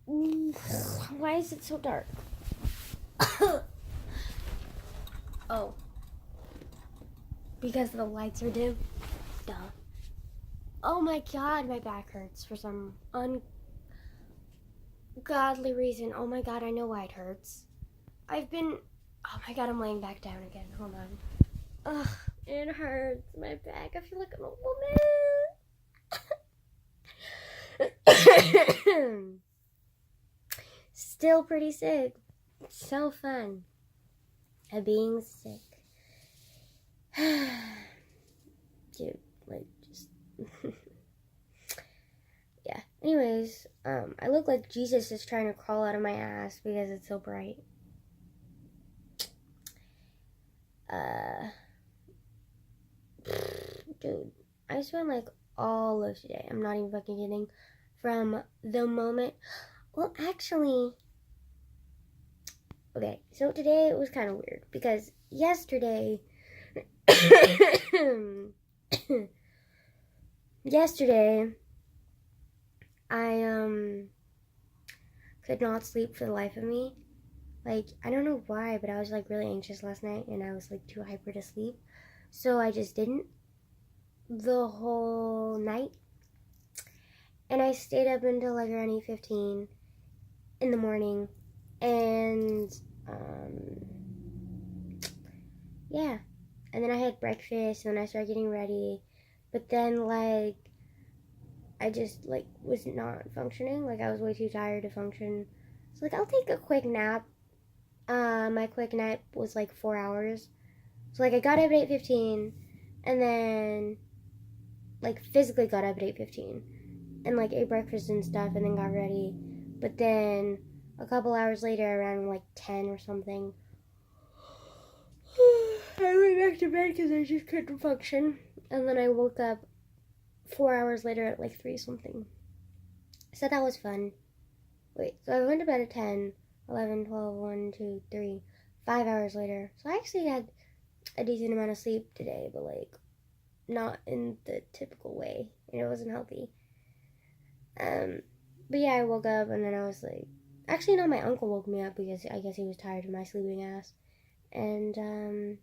Why is it so dark? Oh, because the lights are dim. Duh. Oh my god, my back hurts for some ungodly reason. Oh my god, I know why it hurts. Oh my god, I'm laying back down again. Hold on. Ugh, it hurts. My back. I feel like an old woman. Still pretty sick. So fun. At being sick. Dude, like, just. Yeah. Anyways, I look like Jesus is trying to crawl out of my ass because it's so bright. Dude, I spent like all of today. I'm not even fucking kidding. From the moment. Well, actually. Okay, so today it was kind of weird because yesterday. Yesterday, I could not sleep for the life of me. Like, I don't know why, but I was like really anxious last night and I was like too hyper to sleep. So I just didn't the whole night. And I stayed up until like around 8:15 in the morning. And yeah. And then I had breakfast and then I started getting ready. But then like I just like was not functioning. Like I was way too tired to function. So like I'll take a quick nap. My quick nap was like 4 hours. So like I got up at 8:15 and then like physically got up at 8:15 and like ate breakfast and stuff and then got ready. But then a couple hours later around like 10 or something I went back to bed because I just couldn't function. And then I woke up 4 hours later at like 3 something. So that was fun. Wait, so I went to bed at 10, 11, 12, 1, 2, 3, 5 hours later. So I actually had a decent amount of sleep today, but like not in the typical way. And it wasn't healthy. But yeah, I woke up and then I was like, actually no, my uncle woke me up because I guess he was tired of my sleeping ass. And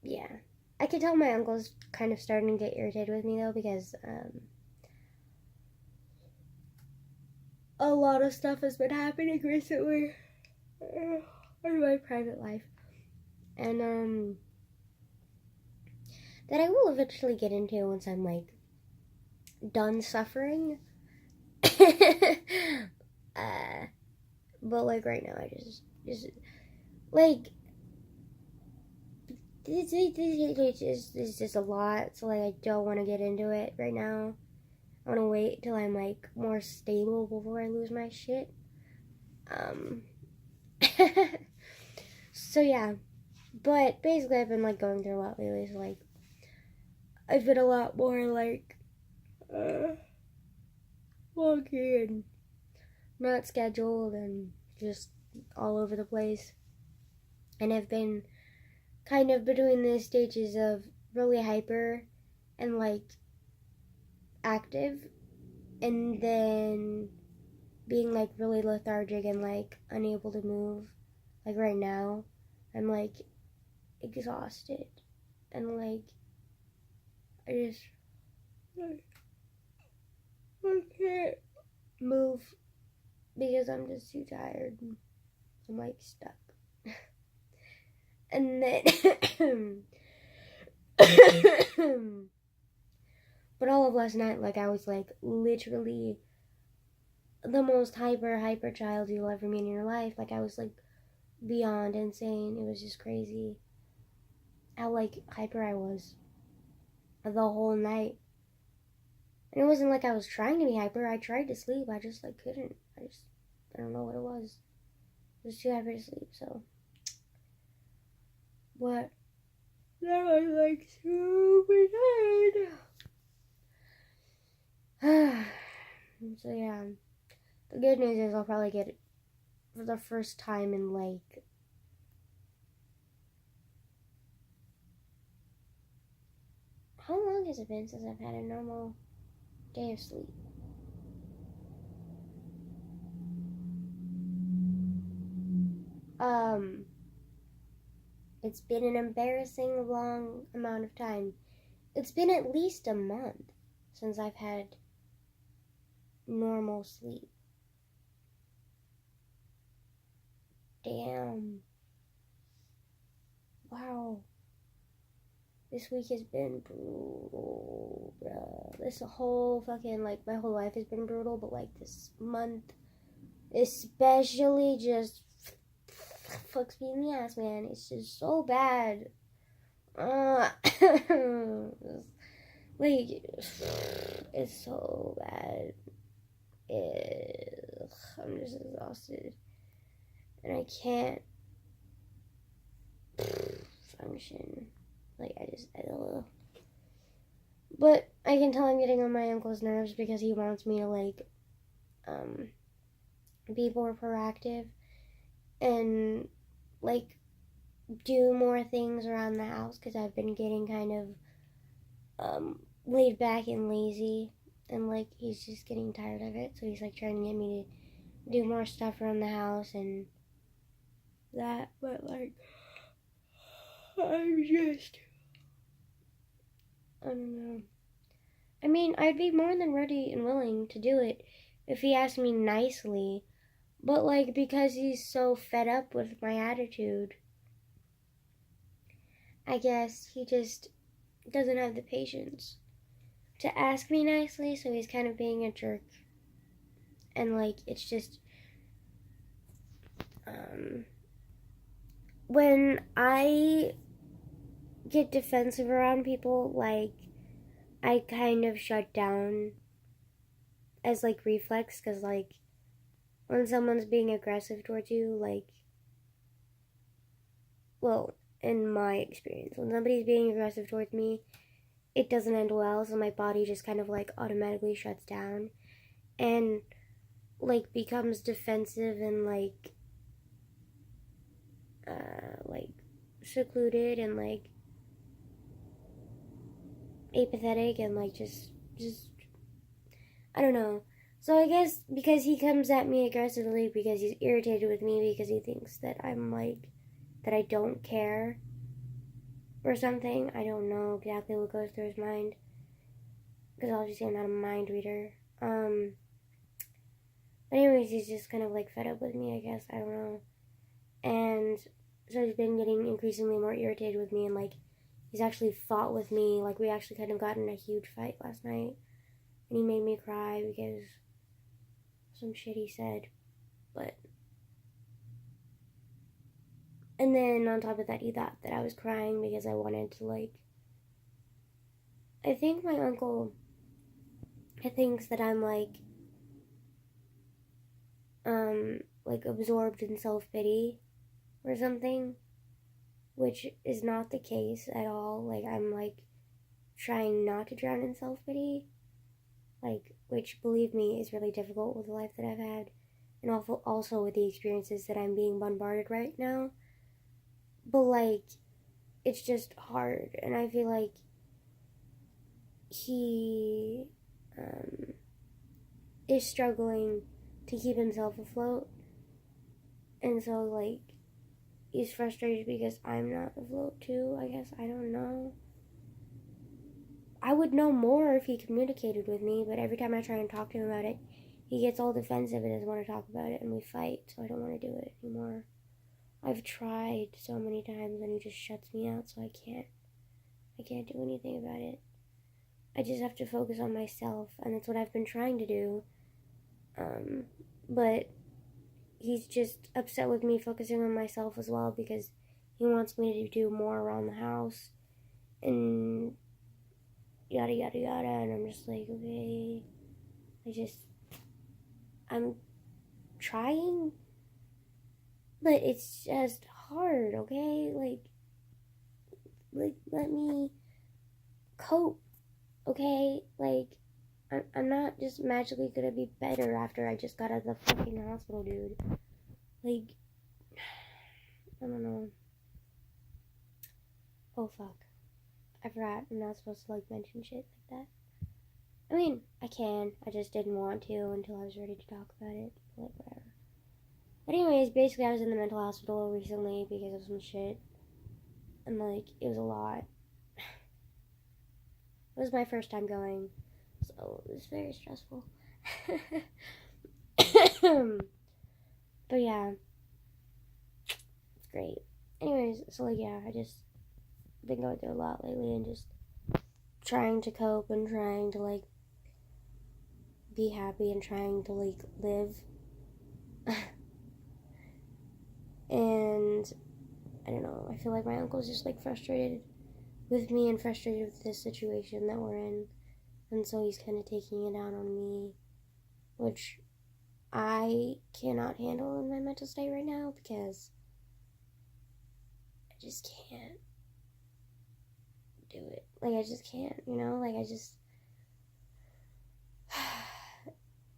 yeah. I could tell my uncle's kind of starting to get irritated with me though because a lot of stuff has been happening recently in my private life. And that I will eventually get into once I'm like done suffering. But like right now I just like it's just a lot, so like I don't want to get into it right now. I want to wait till I'm like more stable before I lose my shit. Um so yeah, but basically I've been like going through a lot lately, so like I've been a lot more like wonky and not scheduled and just all over the place. And I've been kind of between the stages of really hyper and like active and then being like really lethargic and like unable to move. Like right now, I'm like exhausted and like I just I can't move because I'm just too tired. I'm like stuck. And then but all of last night, like I was like literally the most hyper child you'll ever meet in your life. Like I was like beyond insane. It was just crazy how like hyper I was the whole night. And it wasn't like I was trying to be hyper. I tried to sleep. I just like couldn't. I don't know what it was. I was too hyper to sleep. So what? Now I'm like super tired. So yeah, the good news is I'll probably get it for the first time in like how long has it been since I've had a normal day of sleep? Um, it's been an embarrassing long amount of time. It's been at least a month since I've had normal sleep. Damn. Wow. This week has been brutal, bruh. This whole fucking, like, my whole life has been brutal, but, like, this month especially just fucks me in the ass, man. It's just so bad. Like, it's so bad. I'm just exhausted. And I can't function. Like, I don't know. But I can tell I'm getting on my uncle's nerves because he wants me to, like, be more proactive and, like, do more things around the house because I've been getting kind of, laid back and lazy. And, like, he's just getting tired of it. So he's, like, trying to get me to do more stuff around the house and that. But, like, I don't know. I mean, I'd be more than ready and willing to do it if he asked me nicely. But, like, because he's so fed up with my attitude, I guess he just doesn't have the patience to ask me nicely, so he's kind of being a jerk. And, like, it's just, when I get defensive around people, like, I kind of shut down as, like, reflex, because, like, when someone's being aggressive towards you, like, well, in my experience, when somebody's being aggressive towards me, it doesn't end well, so my body just kind of, like, automatically shuts down and, like, becomes defensive and, like, secluded and, like, apathetic and, like, just, I don't know. So I guess because he comes at me aggressively because he's irritated with me because he thinks that I'm, like, that I don't care or something. I don't know exactly what goes through his mind because obviously I'm not a mind reader. But anyways, he's just kind of, like, fed up with me, I guess. I don't know. And so he's been getting increasingly more irritated with me and, like, he's actually fought with me. Like, we actually kind of got in a huge fight last night. And he made me cry because some shit he said. But, and then on top of that, he thought that I was crying because I wanted to, like, I think my uncle thinks that I'm, like absorbed in self-pity or something, which is not the case at all. Like, I'm, like, trying not to drown in self-pity, like, which, believe me, is really difficult with the life that I've had, and also with the experiences that I'm being bombarded right now. But, like, it's just hard, and I feel like he is struggling to keep himself afloat, and so, like, he's frustrated because I'm not afloat too, I guess. I don't know. I would know more if he communicated with me, but every time I try and talk to him about it, he gets all defensive and doesn't want to talk about it, and we fight, so I don't want to do it anymore. I've tried so many times and he just shuts me out, so I can't do anything about it. I just have to focus on myself, and that's what I've been trying to do. But he's just upset with me focusing on myself as well because he wants me to do more around the house and yada yada yada, and I'm just like, okay, I'm trying, but it's just hard, okay? Like let me cope, okay? Like, I'm not just magically gonna be better after I just got out of the fucking hospital, dude. Like, I don't know. Oh, fuck. I forgot. I'm not supposed to, like, mention shit like that. I mean, I can. I just didn't want to until I was ready to talk about it. Like, whatever. But anyways, basically I was in the mental hospital recently because of some shit. And like, it was a lot. It was my first time going, so it was very stressful. But yeah, it's great. Anyways, so like, yeah, I just been going through a lot lately and just trying to cope and trying to like be happy and trying to like live. And I don't know, I feel like my uncle's just like frustrated with me and frustrated with this situation that we're in. And so he's kind of taking it out on me, which I cannot handle in my mental state right now because I just can't do it. Like, I just can't, you know? Like, I just.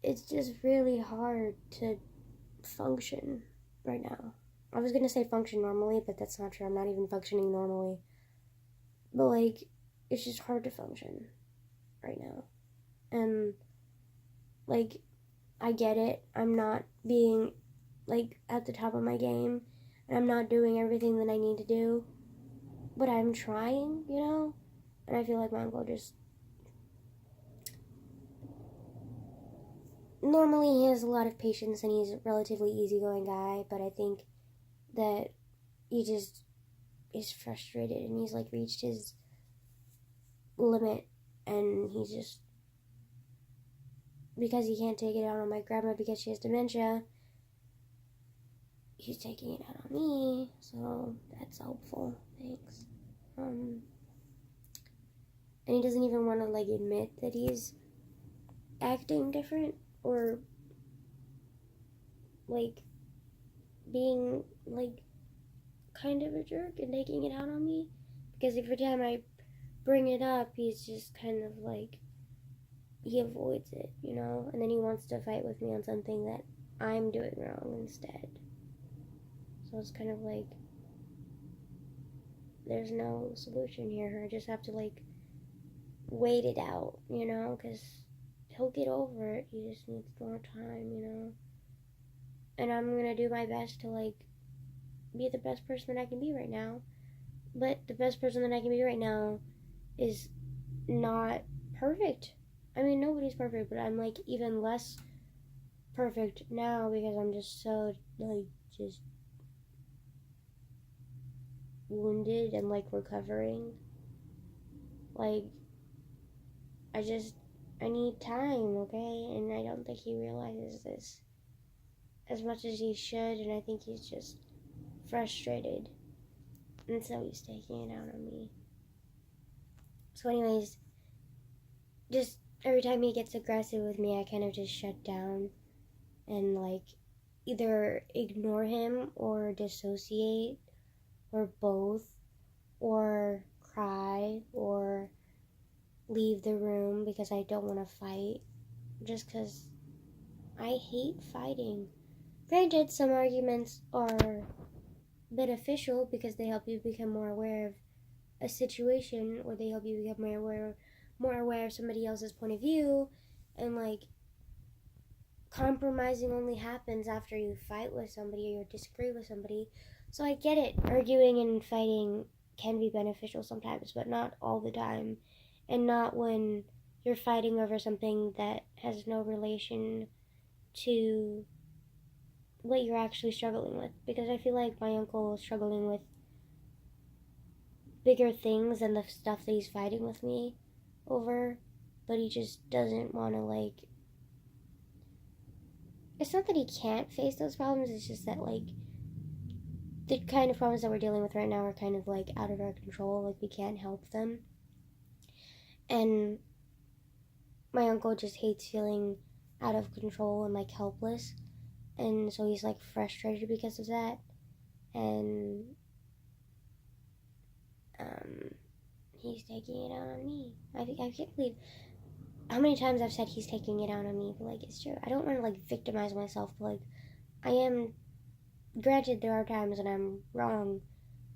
It's just really hard to function right now. I was gonna say function normally, but that's not true. I'm not even functioning normally. But, like, it's just hard to function right now. And, like, I get it. I'm not being, like, at the top of my game. And I'm not doing everything that I need to do. But I'm trying, you know? And I feel like my uncle just... Normally he has a lot of patience and he's a relatively easygoing guy. But I think that he just is frustrated and he's, like, reached his limit. And he's just... Because he can't take it out on my grandma because she has dementia, he's taking it out on me, so that's helpful. Thanks. And he doesn't even want to like admit that he's acting different or like being like kind of a jerk and taking it out on me, because every time I bring it up, he's just kind of like, he avoids it, you know, and then he wants to fight with me on something that I'm doing wrong instead. So it's kind of like, there's no solution here. I just have to like wait it out, you know, because he'll get over it. He just needs more time, you know. And I'm gonna do my best to like be the best person that I can be right now. But the best person that I can be right now is not perfect. I mean, nobody's perfect, but I'm like even less perfect now because I'm just so like just wounded and like recovering. Like, I need time, okay? And I don't think he realizes this as much as he should, and I think he's just frustrated. And so he's taking it out on me. So anyways, just every time he gets aggressive with me, I kind of just shut down and like either ignore him or dissociate or both, or cry or leave the room because I don't want to fight, just because I hate fighting. Granted, some arguments are beneficial because they help you become more aware of a situation, or they help you become more aware of somebody else's point of view, and like compromising only happens after you fight with somebody or you disagree with somebody. So I get it. Arguing and fighting can be beneficial sometimes, but not all the time. And not when you're fighting over something that has no relation to what you're actually struggling with. Because I feel like my uncle is struggling with bigger things than the stuff that he's fighting with me over. But he just doesn't want to, like... It's not that he can't face those problems, it's just that, like, the kind of problems that we're dealing with right now are kind of, like, out of our control. Like, we can't help them. And my uncle just hates feeling out of control and, like, helpless. And so he's, like, frustrated because of that. And, he's taking it out on me. I can't believe how many times I've said he's taking it out on me, but, like, it's true. I don't want to, like, victimize myself, but, like, I am... Granted, there are times when I'm wrong,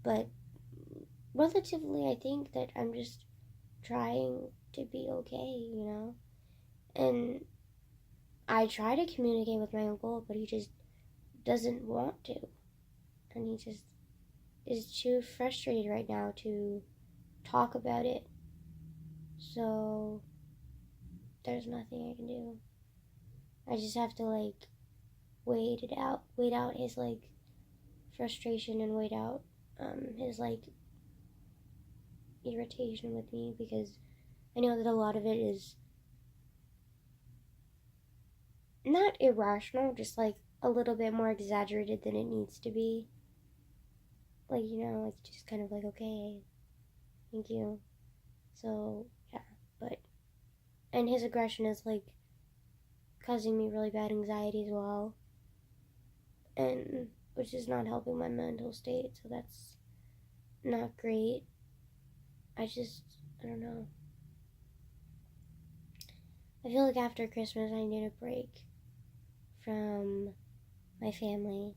but relatively, I think that I'm just trying to be okay, you know? And I try to communicate with my uncle, but he just doesn't want to. And he just is too frustrated right now to talk about it. So there's nothing I can do. I just have to like wait out his like frustration and wait out his like irritation with me, because I know that a lot of it is not irrational, just like a little bit more exaggerated than it needs to be. Like, like just kind of like, okay, thank you. So, yeah, but, and his aggression is like causing me really bad anxiety as well, and which is not helping my mental state, so that's not great. I don't know. I feel like after Christmas I need a break from my family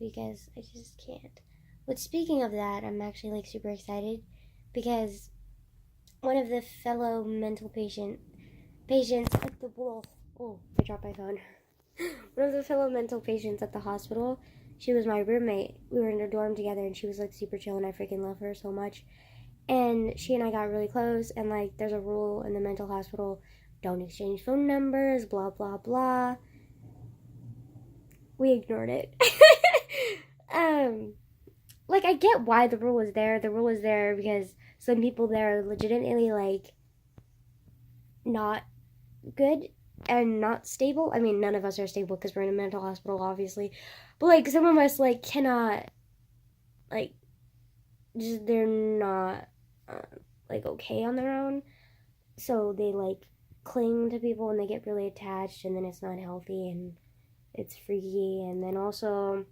because I just can't. But speaking of that, I'm actually like super excited because one of the fellow mental patients at the I dropped my phone. One of the fellow mental patients at the hospital, she was my roommate. We were in a dorm together, and she was like super chill, and I freaking love her so much. And she and I got really close, and like there's a rule in the mental hospital: don't exchange phone numbers, blah blah blah. We ignored it. Like I get why the rule is there. The rule is there because some people there are legitimately like not good and not stable. I mean, none of us are stable because we're in a mental hospital, obviously. But like some of us like cannot, like, just they're not like okay on their own. So they like cling to people and they get really attached, and then it's not healthy and it's freaky. And then also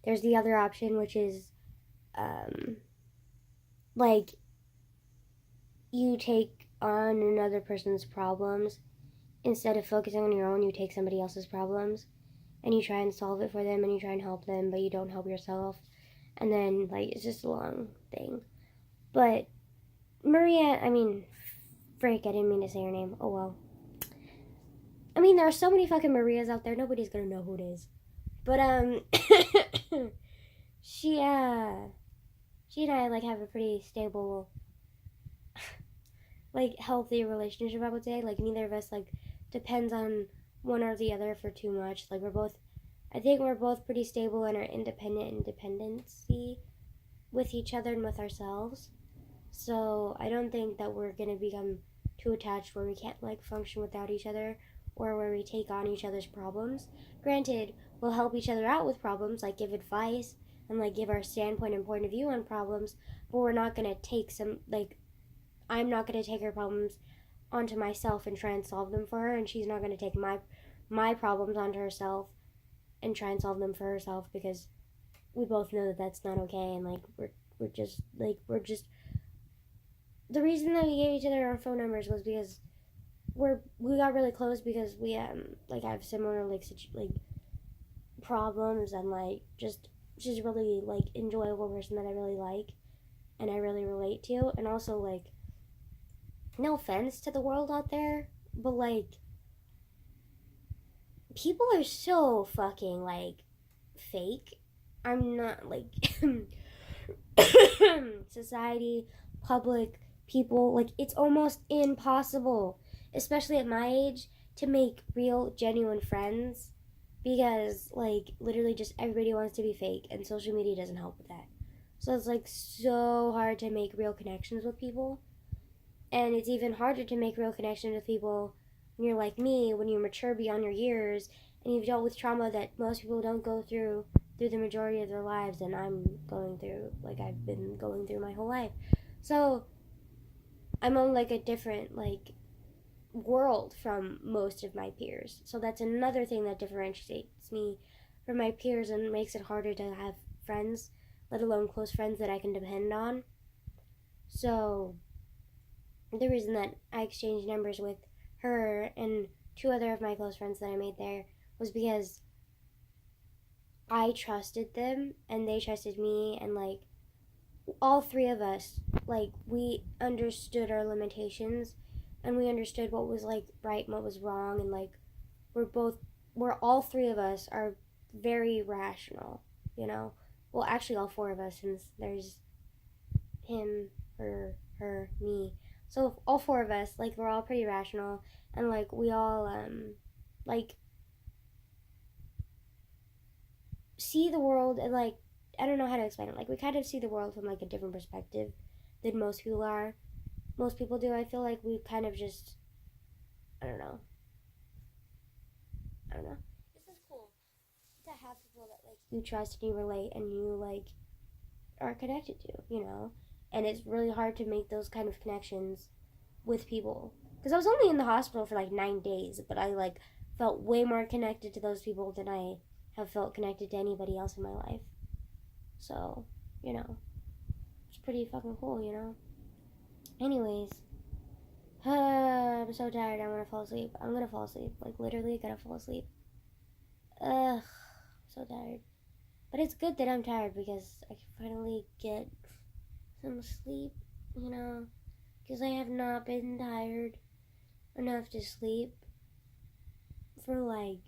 there's the other option, which is like you take on another person's problems. Instead of focusing on your own, you take somebody else's problems and you try and solve it for them and you try and help them, but you don't help yourself. And then, like, it's just a long thing. But Maria, I mean, frick, I didn't mean to say her name. Oh well. I mean, there are so many fucking Marias out there, nobody's gonna know who it is. But, she and I, like, have a pretty stable, like, healthy relationship, I would say. Like, neither of us, like, depends on one or the other for too much. Like, I think we're both pretty stable in our independency with each other and with ourselves. So I don't think that we're gonna become too attached where we can't like function without each other, or where we take on each other's problems. Granted, we'll help each other out with problems, like give advice and like give our standpoint and point of view on problems, but we're not gonna take I'm not gonna take her problems onto myself and try and solve them for her, and she's not gonna take my problems onto herself and try and solve them for herself, because we both know that that's not okay. And like we're just the reason that we gave each other our phone numbers was because we got really close because we like have similar like problems, and like just she's really like enjoyable person that I really like and I really relate to. And also, like, no offense to the world out there, but like people are so fucking like fake. I'm not like society, public, people, like it's almost impossible, especially at my age, to make real genuine friends, because like literally just everybody wants to be fake and social media doesn't help with that. So it's like so hard to make real connections with people. And it's even harder to make real connections with people when you're like me, when you're mature beyond your years and you've dealt with trauma that most people don't go through the majority of their lives, and I'm going through, like I've been going through my whole life. So I'm on like a different like world from most of my peers. So that's another thing that differentiates me from my peers and makes it harder to have friends, let alone close friends that I can depend on. So the reason that I exchanged numbers with her and two other of my close friends that I made there was because I trusted them and they trusted me, and like all three of us, like we understood our limitations and we understood what was like right and what was wrong, and like we're all three of us are very rational, you know? Well, actually, all four of us, since there's him, her, me. So all four of us, like, we're all pretty rational, and like we all like see the world, and like I don't know how to explain it. Like we kind of see the world from like a different perspective than most people are. Most people do. I feel like we kind of just I don't know. I don't know. This is cool to have people that like you trust and you relate and you like are connected to, you know. And it's really hard to make those kind of connections with people because I was only in the hospital for like 9 days, but I like felt way more connected to those people than I have felt connected to anybody else in my life. So, you know, it's pretty fucking cool, you know. Anyways, I'm so tired. I'm gonna fall asleep. I'm gonna fall asleep. Like literally, gonna fall asleep. Ugh, so tired. But it's good that I'm tired because I can finally get some sleep, you know, because I have not been tired enough to sleep for like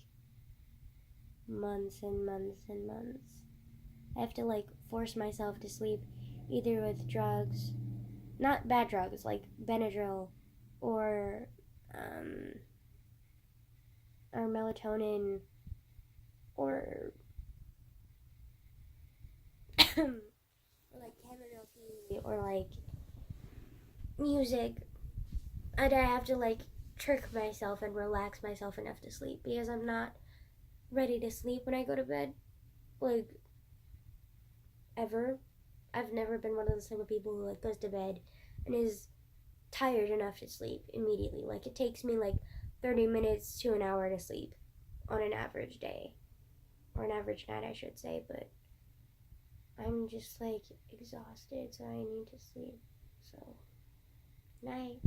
months and months and months. I have to like force myself to sleep either with drugs, not bad drugs like Benadryl or um, or melatonin or or like chamomile tea or like music. And I have to like trick myself and relax myself enough to sleep because I'm not ready to sleep when I go to bed. Like ever. I've never been one of those type of people who like goes to bed and is tired enough to sleep immediately. Like it takes me like 30 minutes to an hour to sleep on an average day. Or an average night I should say, but I'm just like exhausted so I need to sleep. So night.